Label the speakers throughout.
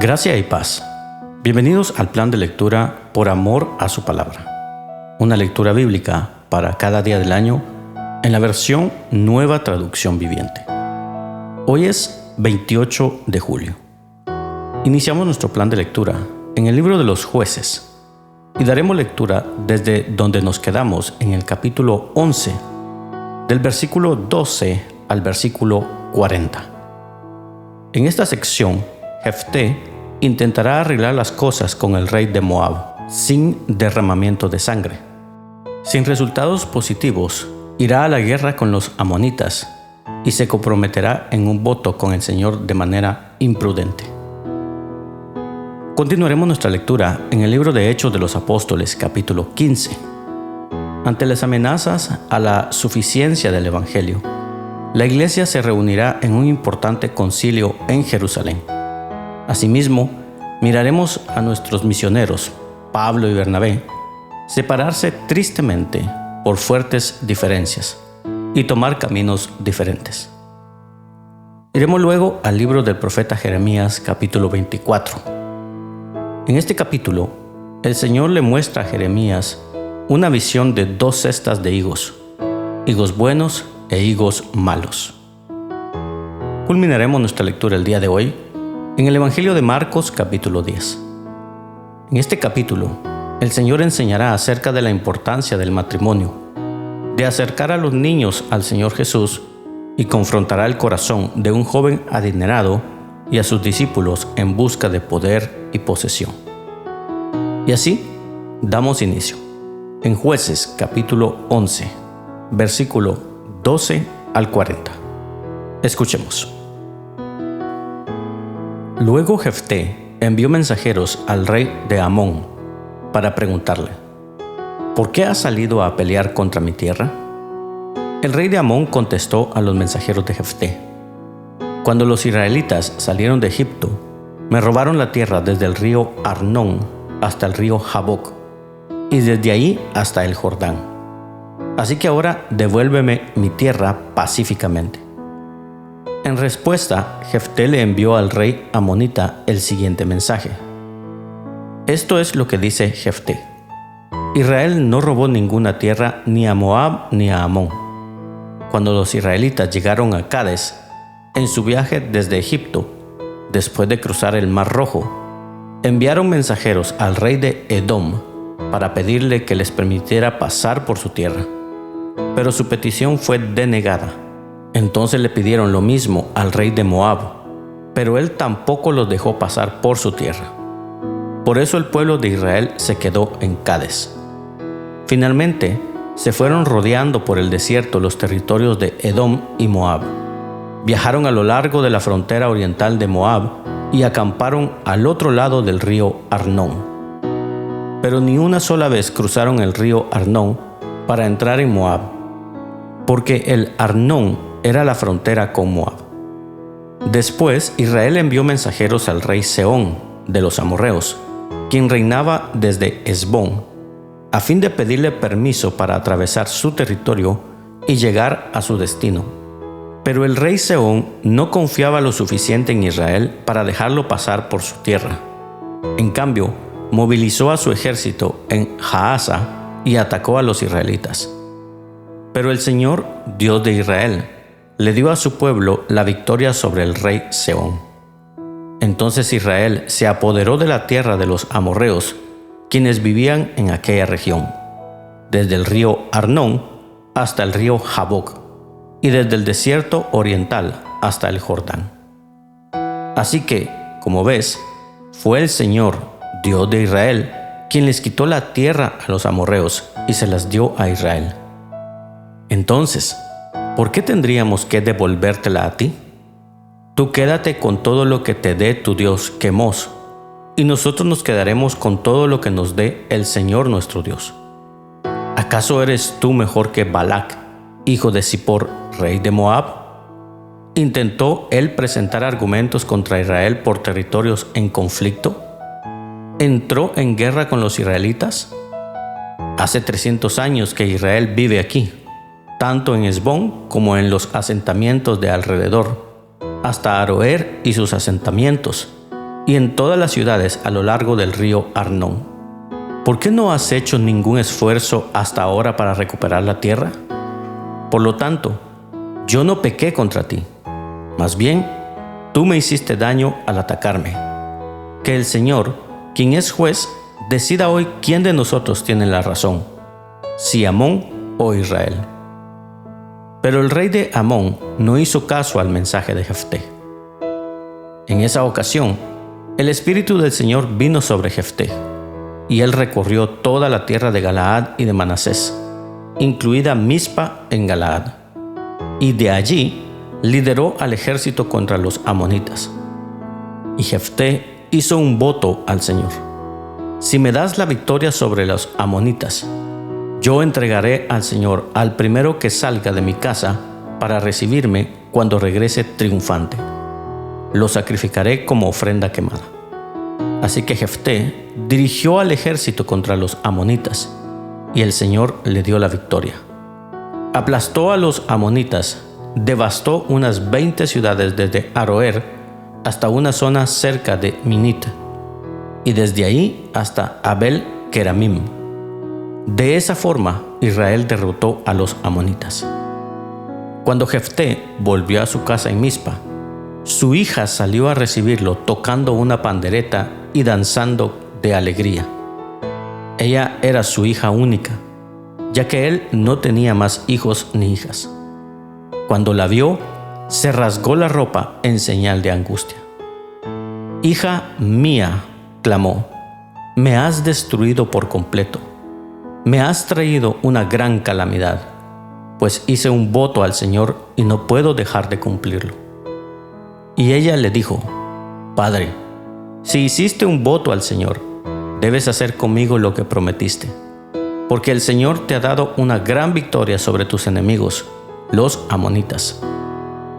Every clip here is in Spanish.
Speaker 1: Gracia y paz. Bienvenidos al plan de lectura Por amor a su palabra. Una lectura bíblica para cada día del año en la versión Nueva Traducción Viviente. Hoy es 28 de julio. Iniciamos nuestro plan de lectura en el libro de los Jueces y daremos lectura desde donde nos quedamos en el capítulo 11, del versículo 12 al versículo 40. En esta sección, Jefté intentará arreglar las cosas con el rey de Moab, sin derramamiento de sangre. Sin resultados positivos, irá a la guerra con los amonitas y se comprometerá en un voto con el Señor de manera imprudente. Continuaremos nuestra lectura en el libro de Hechos de los Apóstoles, capítulo 15. Ante las amenazas a la suficiencia del Evangelio, la iglesia se reunirá en un importante concilio en Jerusalén. Asimismo, miraremos a nuestros misioneros, Pablo y Bernabé, separarse tristemente por fuertes diferencias y tomar caminos diferentes. Iremos luego al libro del profeta Jeremías, capítulo 24. En este capítulo, el Señor le muestra a Jeremías una visión de 2 cestas de higos buenos e higos malos. Culminaremos nuestra lectura el día de hoy en el Evangelio de Marcos, capítulo 10. En este capítulo, el Señor enseñará acerca de la importancia del matrimonio, de acercar a los niños al Señor Jesús y confrontará el corazón de un joven adinerado y a sus discípulos en busca de poder y posesión. Y así, damos inicio en Jueces, capítulo 11, versículo 12 al 40. Escuchemos. Luego Jefté envió mensajeros al rey de Amón para preguntarle: ¿por qué has salido a pelear contra mi tierra? El rey de Amón contestó a los mensajeros de Jefté: cuando los israelitas salieron de Egipto, me robaron la tierra desde el río Arnón hasta el río Jaboc, y desde ahí hasta el Jordán. Así que ahora devuélveme mi tierra pacíficamente. En respuesta, Jefté le envió al rey amonita el siguiente mensaje: esto es lo que dice Jefté: Israel no robó ninguna tierra ni a Moab ni a Amón. Cuando los israelitas llegaron a Cades, en su viaje desde Egipto, después de cruzar el Mar Rojo, enviaron mensajeros al rey de Edom para pedirle que les permitiera pasar por su tierra. Pero su petición fue denegada. Entonces le pidieron lo mismo al rey de Moab, pero él tampoco los dejó pasar por su tierra. Por eso el pueblo de Israel se quedó en Cades. Finalmente, se fueron rodeando por el desierto los territorios de Edom y Moab. Viajaron a lo largo de la frontera oriental de Moab y acamparon al otro lado del río Arnón. Pero ni una sola vez cruzaron el río Arnón para entrar en Moab, porque el Arnón era la frontera con Moab. Después, Israel envió mensajeros al rey Sehón de los amorreos, quien reinaba desde Hesbón, a fin de pedirle permiso para atravesar su territorio y llegar a su destino. Pero el rey Sehón no confiaba lo suficiente en Israel para dejarlo pasar por su tierra. En cambio, movilizó a su ejército en Jaasa y atacó a los israelitas. Pero el Señor, Dios de Israel, le dio a su pueblo la victoria sobre el rey Sehón. Entonces Israel se apoderó de la tierra de los amorreos, quienes vivían en aquella región, desde el río Arnón hasta el río Jaboc, y desde el desierto oriental hasta el Jordán. Así que, como ves, fue el Señor, Dios de Israel, quien les quitó la tierra a los amorreos y se las dio a Israel. Entonces, ¿por qué tendríamos que devolvértela a ti? Tú quédate con todo lo que te dé tu Dios, Quemos, y nosotros nos quedaremos con todo lo que nos dé el Señor nuestro Dios. ¿Acaso eres tú mejor que Balac, hijo de Zippor, rey de Moab? ¿Intentó él presentar argumentos contra Israel por territorios en conflicto? ¿Entró en guerra con los israelitas? Hace 300 años que Israel vive aquí, tanto en Hesbón como en los asentamientos de alrededor, hasta Aroer y sus asentamientos, y en todas las ciudades a lo largo del río Arnón. ¿Por qué no has hecho ningún esfuerzo hasta ahora para recuperar la tierra? Por lo tanto, yo no pequé contra ti. Más bien, tú me hiciste daño al atacarme. Que el Señor, quien es juez, decida hoy quién de nosotros tiene la razón, si Amón o Israel. Pero el rey de Amón no hizo caso al mensaje de Jefté. En esa ocasión, el espíritu del Señor vino sobre Jefté, y él recorrió toda la tierra de Galaad y de Manasés, incluida Mizpa en Galaad, y de allí lideró al ejército contra los amonitas. Y Jefté hizo un voto al Señor: si me das la victoria sobre los amonitas, yo entregaré al Señor al primero que salga de mi casa para recibirme cuando regrese triunfante. Lo sacrificaré como ofrenda quemada. Así que Jefté dirigió al ejército contra los amonitas, y el Señor le dio la victoria. Aplastó a los amonitas, devastó unas 20 ciudades desde Aroer hasta una zona cerca de Minit, y desde ahí hasta Abel Keramim. De esa forma, Israel derrotó a los amonitas. Cuando Jefté volvió a su casa en Mizpa, su hija salió a recibirlo tocando una pandereta y danzando de alegría. Ella era su hija única, ya que él no tenía más hijos ni hijas. Cuando la vio, se rasgó la ropa en señal de angustia. «Hija mía», clamó, «me has destruido por completo. Me has traído una gran calamidad, pues hice un voto al Señor y no puedo dejar de cumplirlo». Y ella le dijo: «Padre, si hiciste un voto al Señor, debes hacer conmigo lo que prometiste, porque el Señor te ha dado una gran victoria sobre tus enemigos, los amonitas.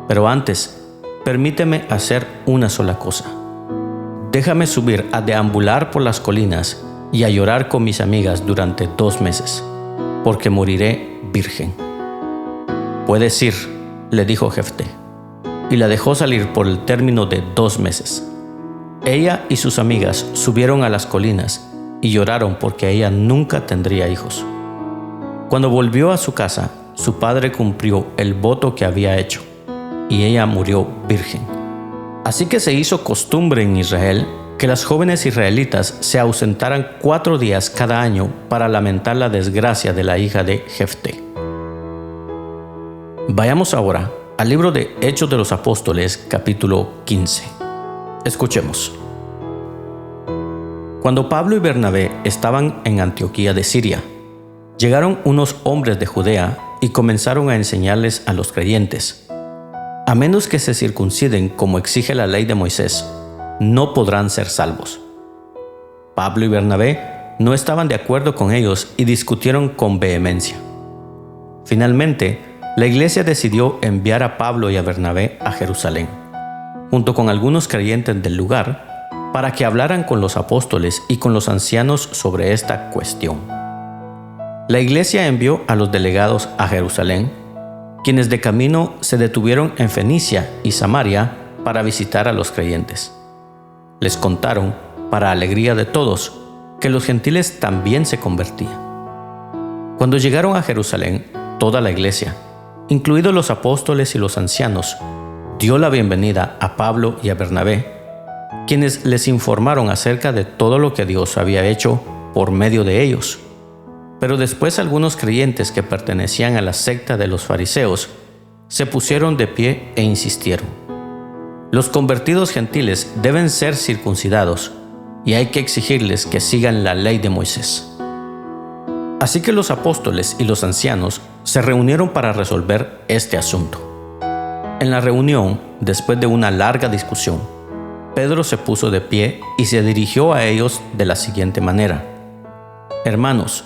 Speaker 1: Pero antes, permíteme hacer una sola cosa. Déjame subir a deambular por las colinas y a llorar con mis amigas durante 2 meses, porque moriré virgen». «Puedes ir», le dijo Jefté, y la dejó salir por el término de 2 meses. Ella y sus amigas subieron a las colinas y lloraron porque ella nunca tendría hijos. Cuando volvió a su casa, su padre cumplió el voto que había hecho, y ella murió virgen. Así que se hizo costumbre en Israel que las jóvenes israelitas se ausentaran 4 días cada año para lamentar la desgracia de la hija de Jefté. Vayamos ahora al libro de Hechos de los Apóstoles, capítulo 15. Escuchemos. Cuando Pablo y Bernabé estaban en Antioquía de Siria, llegaron unos hombres de Judea y comenzaron a enseñarles a los creyentes: a menos que se circunciden como exige la ley de Moisés, no podrán ser salvos. Pablo y Bernabé no estaban de acuerdo con ellos y discutieron con vehemencia. Finalmente, la iglesia decidió enviar a Pablo y a Bernabé a Jerusalén, junto con algunos creyentes del lugar, para que hablaran con los apóstoles y con los ancianos sobre esta cuestión. La iglesia envió a los delegados a Jerusalén, quienes de camino se detuvieron en Fenicia y Samaria para visitar a los creyentes. Les contaron, para alegría de todos, que los gentiles también se convertían. Cuando llegaron a Jerusalén, toda la iglesia, incluidos los apóstoles y los ancianos, dio la bienvenida a Pablo y a Bernabé, quienes les informaron acerca de todo lo que Dios había hecho por medio de ellos. Pero después algunos creyentes que pertenecían a la secta de los fariseos se pusieron de pie e insistieron: los convertidos gentiles deben ser circuncidados y hay que exigirles que sigan la ley de Moisés. Así que los apóstoles y los ancianos se reunieron para resolver este asunto. En la reunión, después de una larga discusión, Pedro se puso de pie y se dirigió a ellos de la siguiente manera: hermanos,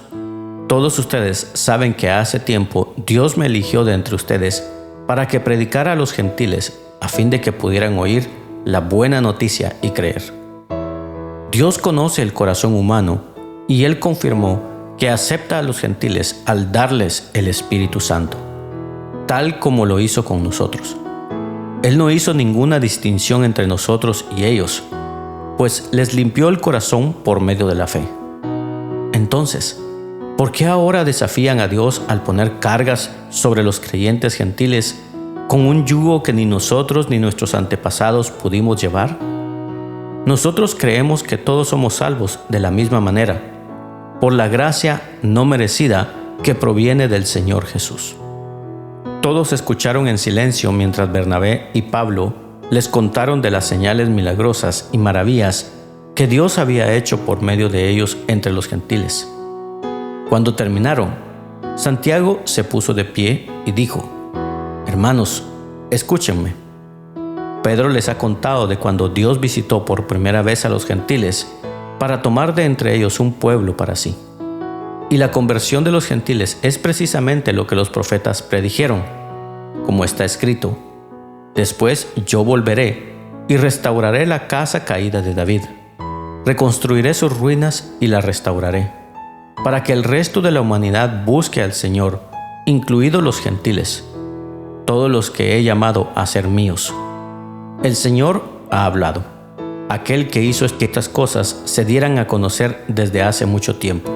Speaker 1: todos ustedes saben que hace tiempo Dios me eligió de entre ustedes para que predicara a los gentiles a fin de que pudieran oír la buena noticia y creer. Dios conoce el corazón humano y Él confirmó que acepta a los gentiles al darles el Espíritu Santo, tal como lo hizo con nosotros. Él no hizo ninguna distinción entre nosotros y ellos. pues les limpió el corazón por medio de la fe. Entonces, ¿por qué ahora desafían a Dios al poner cargas sobre los creyentes gentiles con un yugo que ni nosotros ni nuestros antepasados pudimos llevar? Nosotros creemos que todos somos salvos de la misma manera, por la gracia no merecida que proviene del Señor Jesús. Todos escucharon en silencio mientras Bernabé y Pablo les contaron de las señales milagrosas y maravillas que Dios había hecho por medio de ellos entre los gentiles. Cuando terminaron, Santiago se puso de pie y dijo: «Hermanos, escúchenme. Pedro les ha contado de cuando Dios visitó por primera vez a los gentiles para tomar de entre ellos un pueblo para sí. Y la conversión de los gentiles es precisamente lo que los profetas predijeron, como está escrito: después yo volveré y restauraré la casa caída de David. Reconstruiré sus ruinas y la restauraré, para que el resto de la humanidad busque al Señor, incluidos los gentiles, todos los que he llamado a ser míos. El Señor ha hablado, aquel que hizo que estas cosas se dieran a conocer desde hace mucho tiempo.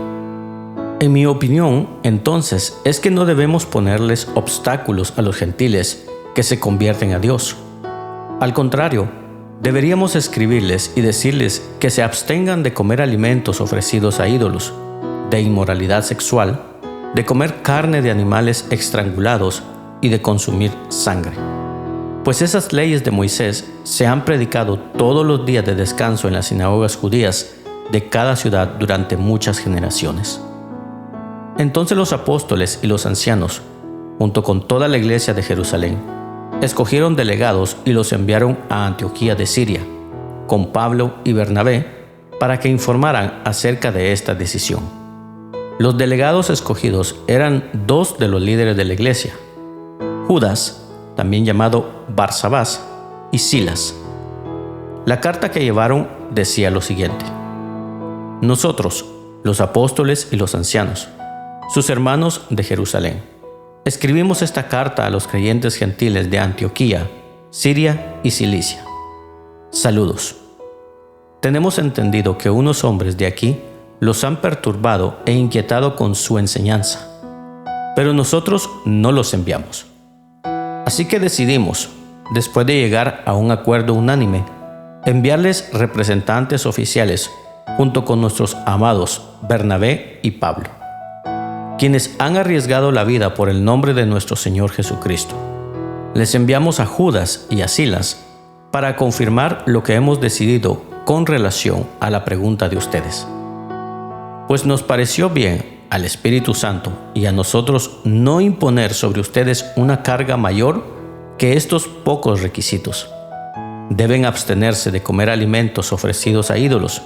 Speaker 1: En mi opinión, entonces, es que no debemos ponerles obstáculos a los gentiles que se convierten a Dios. Al contrario, deberíamos escribirles y decirles que se abstengan de comer alimentos ofrecidos a ídolos, de inmoralidad sexual, de comer carne de animales estrangulados y de consumir sangre. Pues esas leyes de Moisés se han predicado todos los días de descanso en las sinagogas judías de cada ciudad durante muchas generaciones». Entonces los apóstoles y los ancianos, junto con toda la iglesia de Jerusalén, escogieron delegados y los enviaron a Antioquía de Siria, con Pablo y Bernabé, para que informaran acerca de esta decisión. Los delegados escogidos eran dos de los líderes de la iglesia: Judas, también llamado Barsabás, y Silas. La carta que llevaron decía lo siguiente: «Nosotros, los apóstoles y los ancianos, sus hermanos de Jerusalén, escribimos esta carta a los creyentes gentiles de Antioquía, Siria y Cilicia. Saludos. Tenemos entendido que unos hombres de aquí los han perturbado e inquietado con su enseñanza, pero nosotros no los enviamos. Así que decidimos, después de llegar a un acuerdo unánime, enviarles representantes oficiales junto con nuestros amados Bernabé y Pablo, quienes han arriesgado la vida por el nombre de nuestro Señor Jesucristo. Les enviamos a Judas y a Silas para confirmar lo que hemos decidido con relación a la pregunta de ustedes. Pues nos pareció bien al Espíritu Santo y a nosotros no imponer sobre ustedes una carga mayor que estos pocos requisitos. Deben abstenerse de comer alimentos ofrecidos a ídolos,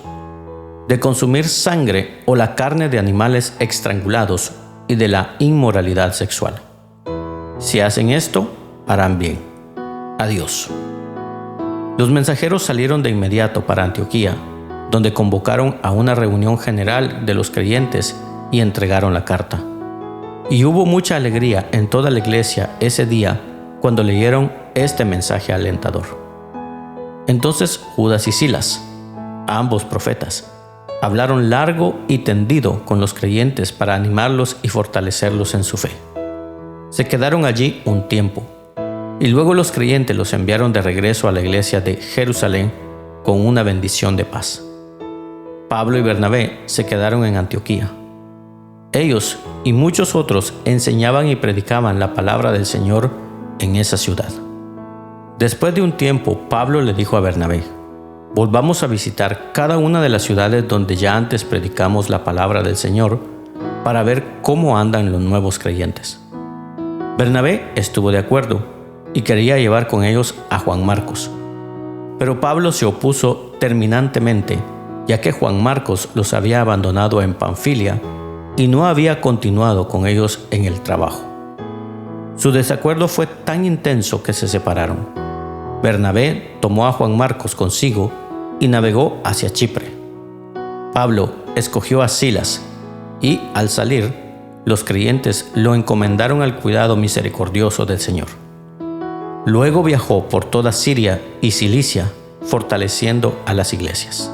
Speaker 1: de consumir sangre o la carne de animales estrangulados y de la inmoralidad sexual. Si hacen esto, harán bien. Adiós». Los mensajeros salieron de inmediato para Antioquía, donde convocaron a una reunión general de los creyentes y entregaron la carta. Y hubo mucha alegría en toda la iglesia ese día cuando leyeron este mensaje alentador. Entonces Judas y Silas, ambos profetas, hablaron largo y tendido con los creyentes para animarlos y fortalecerlos en su fe. Se quedaron allí un tiempo, y luego los creyentes los enviaron de regreso a la iglesia de Jerusalén con una bendición de paz. Pablo y Bernabé se quedaron en Antioquía. Ellos y muchos otros enseñaban y predicaban la palabra del Señor en esa ciudad. Después de un tiempo, Pablo le dijo a Bernabé: «Volvamos a visitar cada una de las ciudades donde ya antes predicamos la palabra del Señor para ver cómo andan los nuevos creyentes». Bernabé estuvo de acuerdo y quería llevar con ellos a Juan Marcos. Pero Pablo se opuso terminantemente, ya que Juan Marcos los había abandonado en Panfilia y no había continuado con ellos en el trabajo. Su desacuerdo fue tan intenso que se separaron. Bernabé tomó a Juan Marcos consigo y navegó hacia Chipre. Pablo escogió a Silas y, al salir, los creyentes lo encomendaron al cuidado misericordioso del Señor. Luego viajó por toda Siria y Cilicia, fortaleciendo a las iglesias.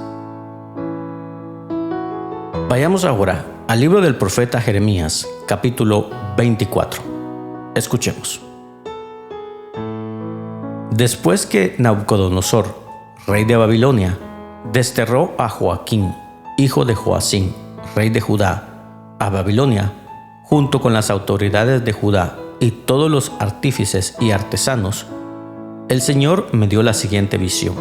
Speaker 1: Vayamos ahora al libro del profeta Jeremías, capítulo 24. Escuchemos. Después que Nabucodonosor, rey de Babilonia, desterró a Joaquín, hijo de Joacim, rey de Judá, a Babilonia, junto con las autoridades de Judá y todos los artífices y artesanos, el Señor me dio la siguiente visión.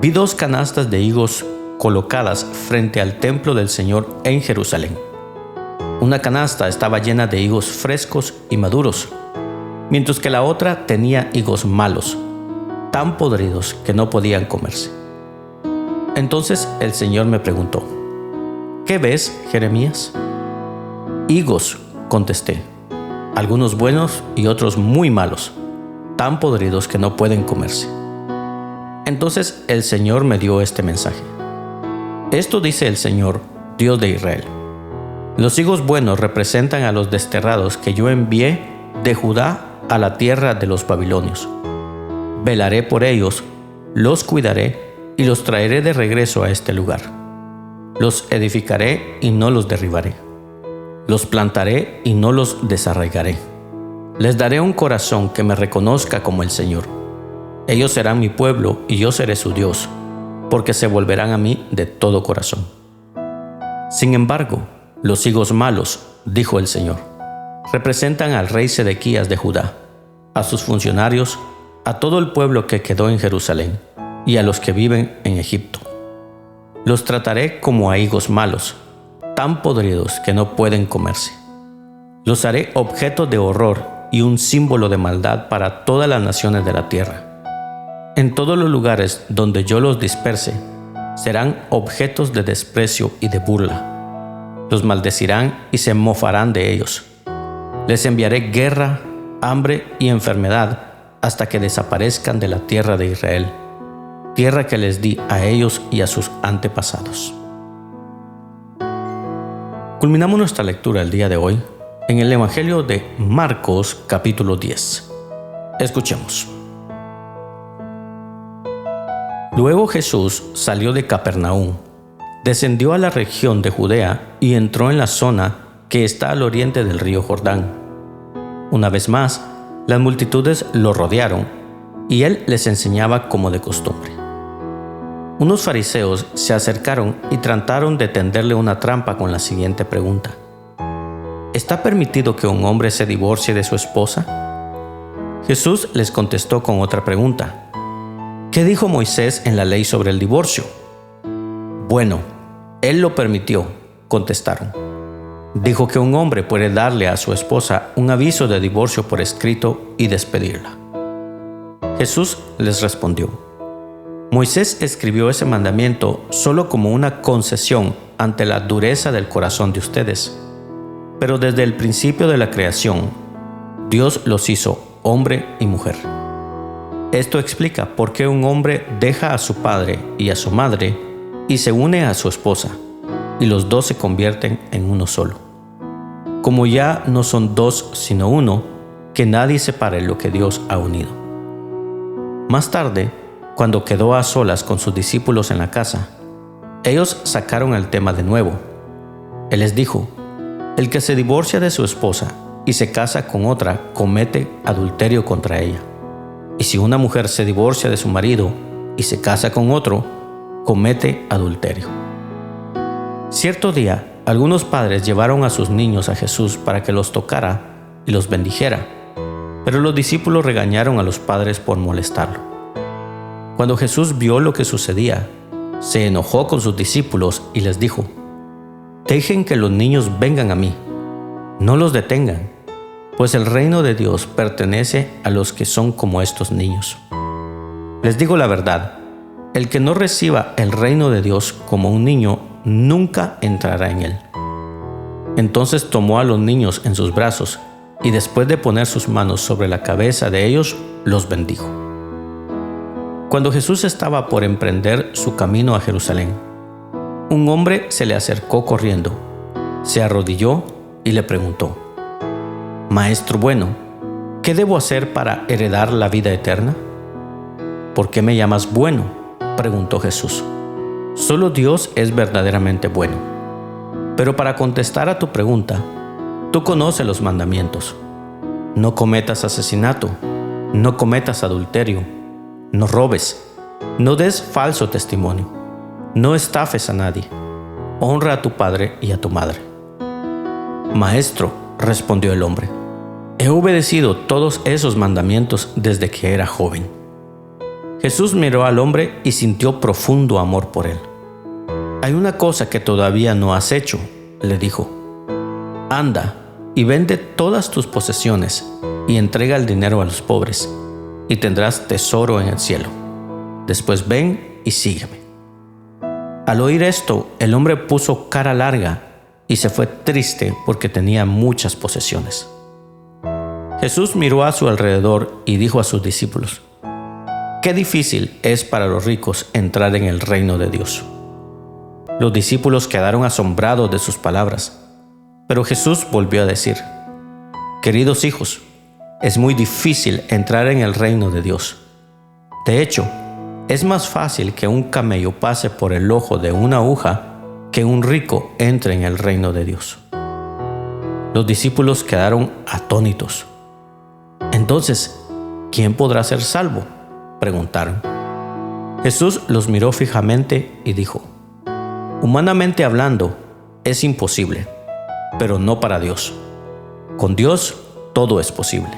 Speaker 1: Vi 2 canastas de higos colocadas frente al templo del Señor en Jerusalén. Una canasta estaba llena de higos frescos y maduros, mientras que la otra tenía higos malos, tan podridos que no podían comerse. Entonces el Señor me preguntó: ¿qué ves, Jeremías? Higos, contesté, algunos buenos y otros muy malos, tan podridos que no pueden comerse. Entonces el Señor me dio este mensaje. Esto dice el Señor, Dios de Israel. Los higos buenos representan a los desterrados que yo envié de Judá a la tierra de los babilonios. Velaré por ellos, los cuidaré y los traeré de regreso a este lugar. Los edificaré y no los derribaré. Los plantaré y no los desarraigaré. Les daré un corazón que me reconozca como el Señor. Ellos serán mi pueblo y yo seré su Dios, porque se volverán a mí de todo corazón. Sin embargo, los higos malos, dijo el Señor, representan al rey Sedequías de Judá, a sus funcionarios, a todo el pueblo que quedó en Jerusalén y a los que viven en Egipto. Los trataré como a higos malos, tan podridos que no pueden comerse. Los haré objeto de horror y un símbolo de maldad para todas las naciones de la tierra. En todos los lugares donde yo los disperse, serán objetos de desprecio y de burla. Los maldecirán y se mofarán de ellos. Les enviaré guerra, hambre y enfermedad hasta que desaparezcan de la tierra de Israel, tierra que les di a ellos y a sus antepasados. Culminamos nuestra lectura el día de hoy en el Evangelio de Marcos, capítulo 10. Escuchemos. Luego Jesús salió de Capernaum, descendió a la región de Judea y entró en la zona que está al oriente del río Jordán. Una vez más, las multitudes lo rodearon y él les enseñaba como de costumbre. Unos fariseos se acercaron y trataron de tenderle una trampa con la siguiente pregunta: ¿está permitido que un hombre se divorcie de su esposa? Jesús les contestó con otra pregunta: ¿qué dijo Moisés en la ley sobre el divorcio? Bueno, él lo permitió, contestaron. Dijo que un hombre puede darle a su esposa un aviso de divorcio por escrito y despedirla. Jesús les respondió: Moisés escribió ese mandamiento solo como una concesión ante la dureza del corazón de ustedes. Pero desde el principio de la creación, Dios los hizo hombre y mujer. Esto explica por qué un hombre deja a su padre y a su madre y se une a su esposa, y los dos se convierten en uno solo. Como ya no son dos sino uno, que nadie separe lo que Dios ha unido. Más tarde, cuando quedó a solas con sus discípulos en la casa, ellos sacaron el tema de nuevo. Él les dijo: el que se divorcia de su esposa y se casa con otra comete adulterio contra ella. Y si una mujer se divorcia de su marido y se casa con otro, comete adulterio. Cierto día, algunos padres llevaron a sus niños a Jesús para que los tocara y los bendijera, pero los discípulos regañaron a los padres por molestarlo. Cuando Jesús vio lo que sucedía, se enojó con sus discípulos y les dijo: dejen que los niños vengan a mí, no los detengan, pues el reino de Dios pertenece a los que son como estos niños. Les digo la verdad, el que no reciba el reino de Dios como un niño, nunca entrará en él. Entonces tomó a los niños en sus brazos y después de poner sus manos sobre la cabeza de ellos, los bendijo. Cuando Jesús estaba por emprender su camino a Jerusalén, un hombre se le acercó corriendo, se arrodilló y le preguntó: Maestro bueno, ¿qué debo hacer para heredar la vida eterna? ¿por qué me llamas bueno?, preguntó Jesús. Solo Dios es verdaderamente bueno. Pero para contestar a tu pregunta, tú conoces los mandamientos. No cometas asesinato, no cometas adulterio, no robes, no des falso testimonio, no estafes a nadie, honra a tu padre y a tu madre. Maestro, respondió el hombre, he obedecido todos esos mandamientos desde que era joven. Jesús miró al hombre y sintió profundo amor por él. Hay una cosa que todavía no has hecho, le dijo. Anda y vende todas tus posesiones y entrega el dinero a los pobres, y tendrás tesoro en el cielo. Después ven y sígueme. Al oír esto, el hombre puso cara larga y se fue triste porque tenía muchas posesiones. Jesús miró a su alrededor y dijo a sus discípulos: «Qué difícil es para los ricos entrar en el reino de Dios». Los discípulos quedaron asombrados de sus palabras, pero Jesús volvió a decir: «Queridos hijos, es muy difícil entrar en el reino de Dios. De hecho, es más fácil que un camello pase por el ojo de una aguja que un rico entre en el reino de Dios». Los discípulos quedaron atónitos. «Entonces, ¿quién podrá ser salvo?», preguntaron. Jesús los miró fijamente y dijo: «Humanamente hablando, es imposible, pero no para Dios. Con Dios todo es posible».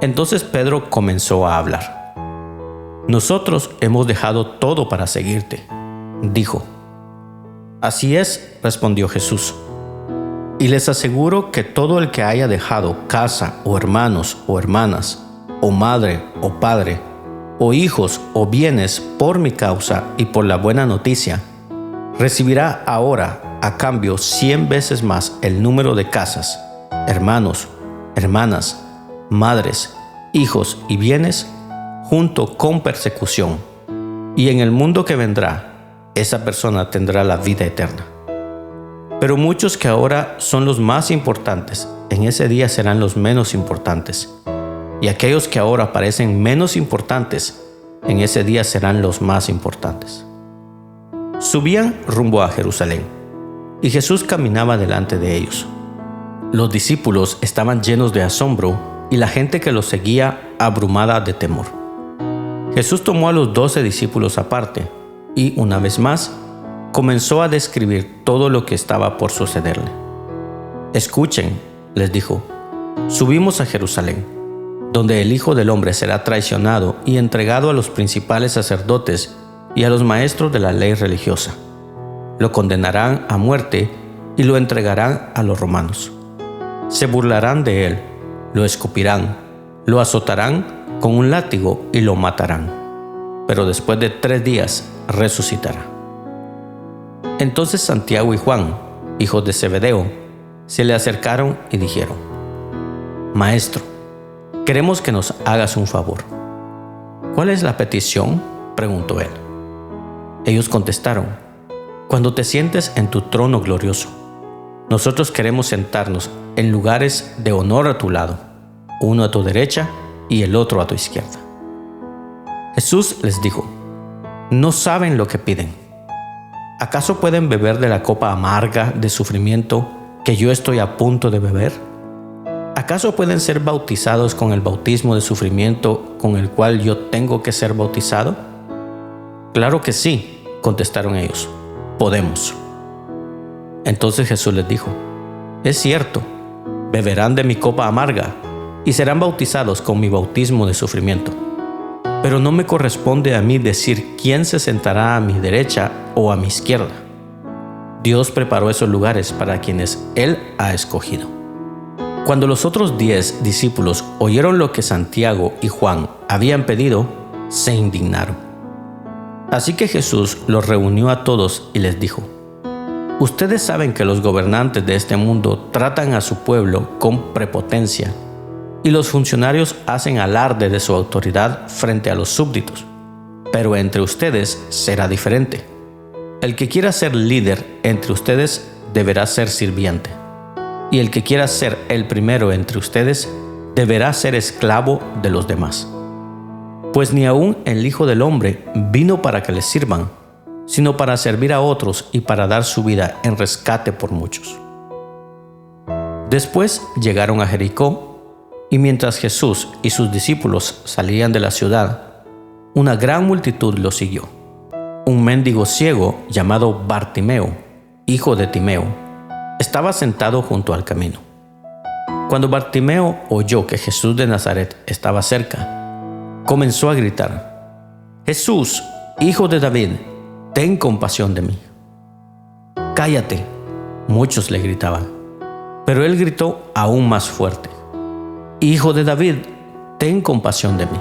Speaker 1: Entonces Pedro comenzó a hablar. «Nosotros hemos dejado todo para seguirte», dijo. «Así es», respondió Jesús. «Y les aseguro que todo el que haya dejado casa o hermanos o hermanas, o madre o padre, o hijos o bienes por mi causa y por la buena noticia, recibirá ahora a cambio 100 veces más el número de casas, hermanos, hermanas, madres, hijos y bienes, junto con persecución. Y en el mundo que vendrá, esa persona tendrá la vida eterna. Pero muchos que ahora son los más importantes, en ese día serán los menos importantes. Y aquellos que ahora parecen menos importantes, en ese día serán los más importantes». Subían rumbo a Jerusalén, y Jesús caminaba delante de ellos. Los discípulos estaban llenos de asombro, y la gente que los seguía abrumada de temor. Jesús tomó a los 12 discípulos aparte, y una vez más, comenzó a describir todo lo que estaba por sucederle. «Escuchen», les dijo, «subimos a Jerusalén, donde el Hijo del Hombre será traicionado y entregado a los principales sacerdotes y a los maestros de la ley religiosa. Lo condenarán a muerte y lo entregarán a los romanos. Se burlarán de él, lo escupirán, lo azotarán con un látigo y lo matarán. Pero después de 3 días resucitará». Entonces Santiago y Juan, hijos de Zebedeo, se le acercaron y dijeron: «Maestro, queremos que nos hagas un favor». «¿Cuál es la petición?», preguntó él. Ellos contestaron: «Cuando te sientes en tu trono glorioso, nosotros queremos sentarnos en lugares de honor a tu lado, uno a tu derecha y el otro a tu izquierda». Jesús les dijo: «¿No saben lo que piden? ¿Acaso pueden beber de la copa amarga de sufrimiento que yo estoy a punto de beber? ¿Acaso pueden ser bautizados con el bautismo de sufrimiento con el cual yo tengo que ser bautizado?». «Claro que sí», contestaron ellos, «podemos». Entonces Jesús les dijo: «Es cierto, beberán de mi copa amarga y serán bautizados con mi bautismo de sufrimiento. Pero no me corresponde a mí decir quién se sentará a mi derecha o a mi izquierda. Dios preparó esos lugares para quienes Él ha escogido». Cuando los otros 10 discípulos oyeron lo que Santiago y Juan habían pedido, se indignaron. Así que Jesús los reunió a todos y les dijo: «Ustedes saben que los gobernantes de este mundo tratan a su pueblo con prepotencia, y los funcionarios hacen alarde de su autoridad frente a los súbditos. Pero entre ustedes será diferente. El que quiera ser líder entre ustedes deberá ser sirviente, y el que quiera ser el primero entre ustedes deberá ser esclavo de los demás. Pues ni aun el Hijo del Hombre vino para que le sirvan, sino para servir a otros y para dar su vida en rescate por muchos. Después llegaron a Jericó, y mientras Jesús y sus discípulos salían de la ciudad, una gran multitud los siguió. Un mendigo ciego llamado Bartimeo, hijo de Timeo, estaba sentado junto al camino. Cuando Bartimeo oyó que Jesús de Nazaret estaba cerca, comenzó a gritar: «Jesús, hijo de David, ten compasión de mí». «Cállate», muchos le gritaban, pero él gritó aún más fuerte: «Hijo de David, ten compasión de mí».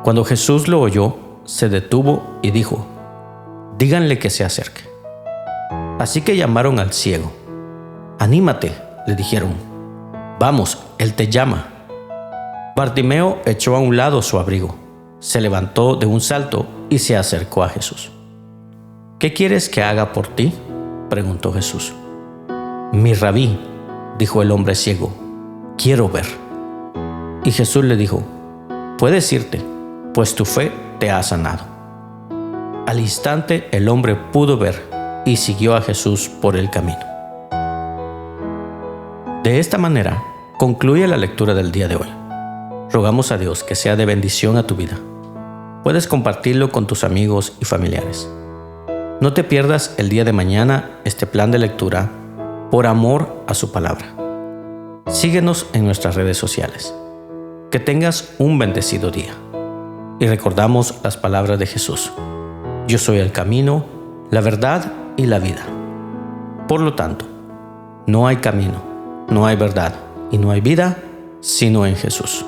Speaker 1: Cuando Jesús lo oyó, se detuvo y dijo: «Díganle que se acerque». Así que llamaron al ciego. «Anímate», le dijeron. «Vamos, él te llama». Bartimeo echó a un lado su abrigo, se levantó de un salto y se acercó a Jesús. «¿Qué quieres que haga por ti?», preguntó Jesús. «Mi rabí», dijo el hombre ciego, «quiero ver». Y Jesús le dijo: «Puedes irte, pues tu fe te ha sanado». Al instante el hombre pudo ver y siguió a Jesús por el camino. De esta manera concluye la lectura del día de hoy. Rogamos a Dios que sea de bendición a tu vida. Puedes compartirlo con tus amigos y familiares. No te pierdas el día de mañana este plan de lectura por amor a su palabra. Síguenos en nuestras redes sociales. Que tengas un bendecido día. Y recordamos las palabras de Jesús: «Yo soy el camino, la verdad y la vida». Por lo tanto, no hay camino, no hay verdad y no hay vida sino en Jesús.